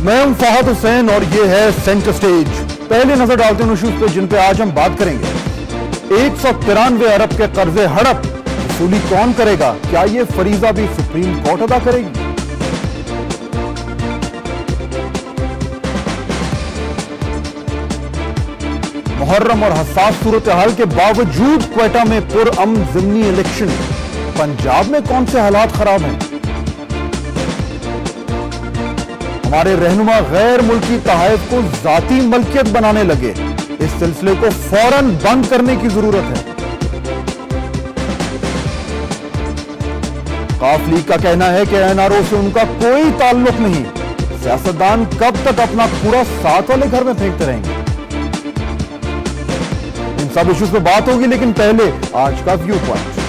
मैं हूं फहद हुसैन और ये है सेंटर स्टेज। पहले नजर डालते हैं उन इश्यूज पे जिन पे आज हम बात करेंगे। 193 अरब के कर्जे हड़प, वसूली कौन करेगा? क्या ये फरीजा भी सुप्रीम कोर्ट अदा करेगी? मुहर्रम और हसास सूरत हाल के बावजूद क्वेटा में पुरअमन ज़िमनी इलेक्शन। पंजाब में कौन से हालात खराब हैं? हमारे रहनुमा गैर मुल्की तहाइफ को जाती मलकियत बनाने लगे। इस सिलसिले को फौरन बंद करने की जरूरत है। काफ लीग का कहना है कि एनआरओ से उनका कोई ताल्लुक नहीं। सियासतदान कब तक अपना पूरा साथ वाले घर में फेंकते रहेंगे? इन सब इश्यूज पे बात होगी, लेकिन पहले आज का व्यू पॉइंट।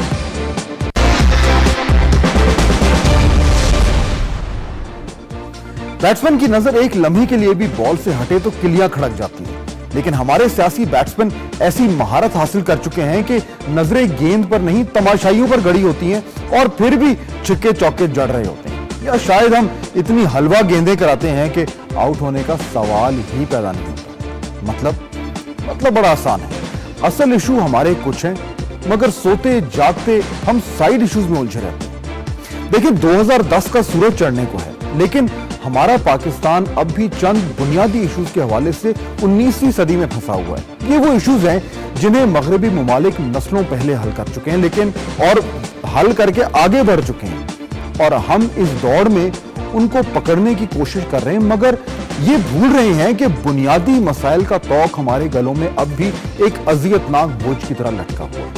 बैट्समैन की नजर एक लम्हे के लिए भी बॉल से हटे तो किलियां खड़क जाती हैं, लेकिन हमारे सियासी बैट्समैन ऐसी महारत हासिल कर चुके हैं कि नजरें गेंद पर नहीं तमाशाइयों पर गड़ी होती हैं और फिर भी छिक्के चौके जड़ रहे होते हैं। या शायद हम इतनी हलवा गेंदें कराते हैं कि आउट होने का सवाल ही पैदा नहीं होता। मतलब बड़ा आसान है। असल इशू हमारे कुछ हैं, मगर सोते जागते हम साइड इश्यूज में उलझे रहते हैं। देखिए, 2010 का सूरज चढ़ने को है, लेकिन हमारा पाकिस्तान अब भी चंद बुनियादी इश्यूज के हवाले से 19वीं सदी में फंसा हुआ है। ये वो इश्यूज हैं जिन्हें मगरबी मुमालिक नस्लों पहले हल कर चुके हैं, लेकिन और हल करके आगे बढ़ चुके हैं, और हम इस दौड़ में उनको पकड़ने की कोशिश कर रहे हैं, मगर ये भूल रहे हैं कि बुनियादी मसाइल का तौक हमारे गलों में अब भी एक अजियतनाक बोझ की तरह लटका हुआ है।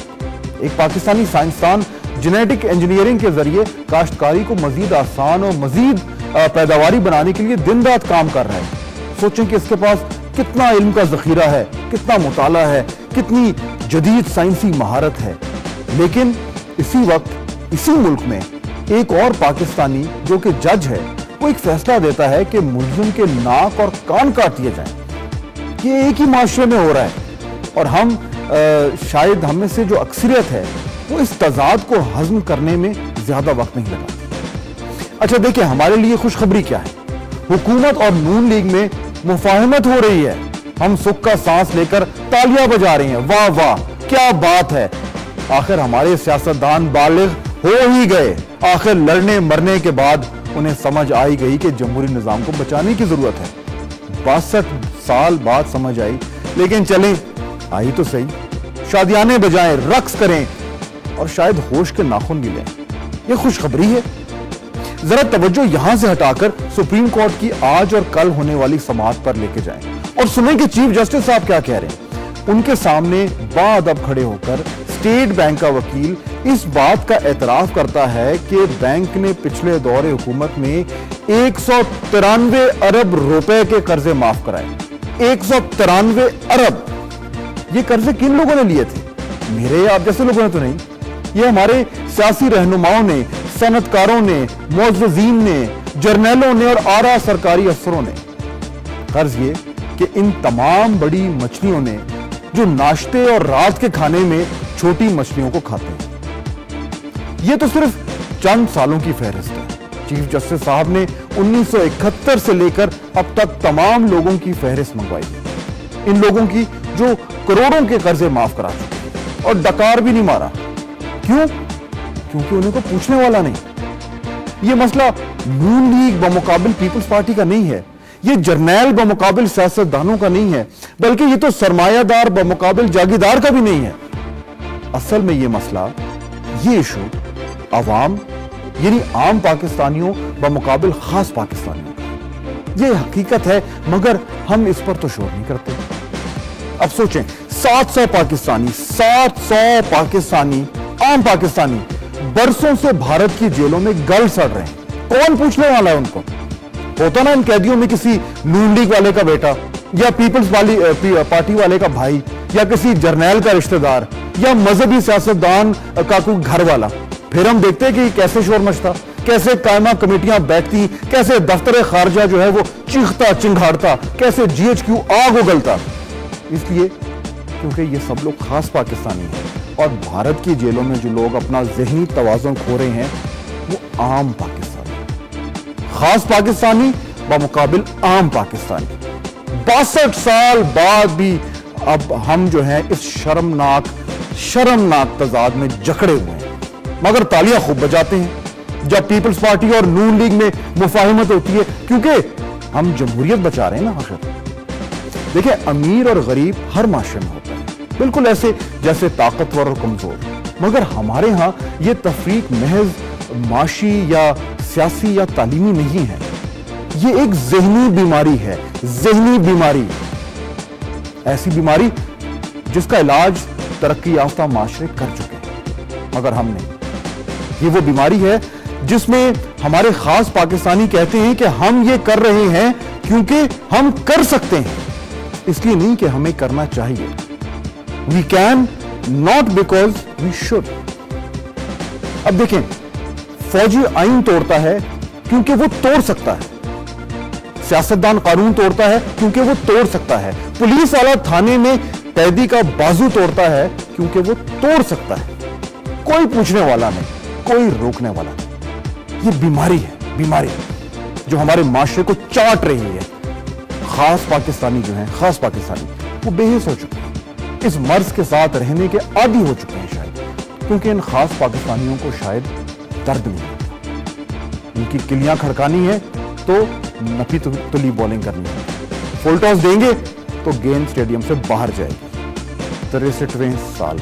एक पाकिस्तानी साइंसदान जेनेटिक इंजीनियरिंग के जरिए काश्तकारी को मजीद आसान और मजीद पैदावारी बनाने के लिए दिन रात काम कर रहे हैं। सोचें कि इसके पास कितना इल्म का जखीरा है, कितना मुताला है, कितनी जदीद साइंसी महारत है। लेकिन इसी वक्त इसी मुल्क में एक और पाकिस्तानी जो कि जज है, वो एक फैसला देता है कि मुल्जिम के नाक और कान काट दिए जाएं। ये एक ही माशरे में हो रहा है, और हम शायद हम में से जो अक्सरियत है वो इस तजाद को हजम करने में ज्यादा वक्त नहीं लगाती। अच्छा देखिए, हमारे लिए खुशखबरी क्या है? हुकूमत और नून लीग में मुफाहमत हो रही है। हम सुख का सांस लेकर तालियां बजा रहे हैं। वाह वाह, क्या बात है। आखिर हमारे सियासतदान बालिग हो ही गए। आखिर लड़ने मरने के बाद उन्हें समझ आई गई कि जमहूरी निजाम को बचाने की जरूरत है। 62 साल बाद समझ आई, लेकिन चलें, आई तो सही। शादियाने बजाएं, रक्स करें और शायद होश के नाखून भी लें। यह खुशखबरी है। जरा तवज्जो यहां से हटाकर सुप्रीम कोर्ट की आज और कल होने वाली समाअत पर लेके जाएं और सुनें कि चीफ जस्टिस साहब क्या कह रहे हैं। उनके सामने बाअदब खड़े होकर स्टेट बैंक का वकील इस बात का एतराफ करता है कि बैंक ने पिछले दौरे हुकूमत में 193 अरब रुपए के कर्जे माफ कराए। 193 अरब। ये कर्जे किन लोगों ने लिए थे? मेरे आप जैसे लोगों ने तो नहीं। ये हमारे सियासी रहनुमाओं ने, सनतकारों ने, मुअज़्ज़िज़ीन ने, जर्नैलों ने और आला सरकारी अफसरों ने। कर्ज ये कि इन तमाम बड़ी मछलियों ने जो नाश्ते और रात के खाने में छोटी मछलियों को खाते हैं। ये तो सिर्फ चंद सालों की फहरिस्त है। चीफ जस्टिस साहब ने 1971 से लेकर अब तक तमाम लोगों की फहरिस्त मंगवाई है। इन लोगों की जो करोड़ों के कर्जे माफ करा चुके हैं और डकार भी नहीं मारा। क्यों? क्योंकि उन्हें को पूछने वाला नहीं। ये मसला नून लीग बमुकाबिल पीपल्स पार्टी का नहीं है। ये जर्नैल बमुकाबिल सियासतदानों का नहीं है, बल्कि ये तो सरमायादार बमुकाबिल जागीरदार का भी नहीं है। असल में ये मसला, ये इशू अवाम यानी आम पाकिस्तानियों बमुकाबिल खास पाकिस्तानियों का। ये हकीकत है, मगर हम इस पर तो शोर नहीं करते। अब सोचें, 700 पाकिस्तानी आम पाकिस्तानी बरसों से भारत की जेलों में गल सड़ रहे हैं। कौन पूछने वाला है उनको? होता ना इन कैदियों में किसी नून लीग वाले का बेटा, या पीपल्स पार्टी वाले का भाई, या किसी जर्नैल का रिश्तेदार, या मजहबी सियासतदान का कोई घर वाला। फिर हम देखते हैं कि कैसे शोर मचता, कैसे कायमा कमेटियां बैठती, कैसे दफ्तर खारजा जो है वो चीखता चिंगाड़ता, कैसे GHQ आग उगलता। इसलिए क्योंकि ये सब लोग खास पाकिस्तानी हैं, और भारत की जेलों में जो लोग अपना ज़हनी तवाज़ुन खो रहे हैं वो आम पाकिस्तानी। खास पाकिस्तानी बमुकाबिल आम पाकिस्तानी। 62 साल बाद भी अब हम जो हैं इस शर्मनाक तजाद में जकड़े हुए हैं, मगर तालियां खूब बजाते हैं जब पीपल्स पार्टी और नून लीग में मुफाहिमत होती है, क्योंकि हम जमहूरियत बचा रहे हैं ना। आखिर देखिए, अमीर और गरीब हर माशरे में होता है, बिल्कुल ऐसे जैसे ताकतवर और कमजोर, मगर हमारे यहां यह तफरीक महज माशी या सियासी या तालीमी नहीं है, ये एक ज़हनी बीमारी है, ज़हनी बीमारी, ऐसी बीमारी जिसका इलाज तरक्की याफ्ता माशरे कर चुके हैं, मगर हम नहीं। ये वो बीमारी है जिसमें हमारे खास पाकिस्तानी कहते हैं कि हम ये कर रहे हैं क्योंकि हम कर सकते हैं, इसलिए नहीं कि हमें करना चाहिए। We can, not because we should. अब देखें, फौजी आईन तोड़ता है क्योंकि वो तोड़ सकता है, सियासतदान कानून तोड़ता है क्योंकि वो तोड़ सकता है, पुलिस वाला थाने में कैदी का बाजू तोड़ता है क्योंकि वो तोड़ सकता है। कोई पूछने वाला नहीं, कोई रोकने वाला नहीं। ये बीमारी है, बीमारी जो हमारे माशरे को चाट रही है। खास पाकिस्तानी जो हैं, खास पाकिस्तानी, वो बेहिस हो चुके हैं, इस मर्ज के साथ रहने के आदी हो चुके हैं शायद, क्योंकि इन खास पाकिस्तानियों को शायद दर्द नहीं होता। इनकी किलियां खड़कानी है तो नफी तुली बॉलिंग करनी है, फुल टॉस देंगे तो गेंद स्टेडियम से बाहर जाएगी। 63वें साल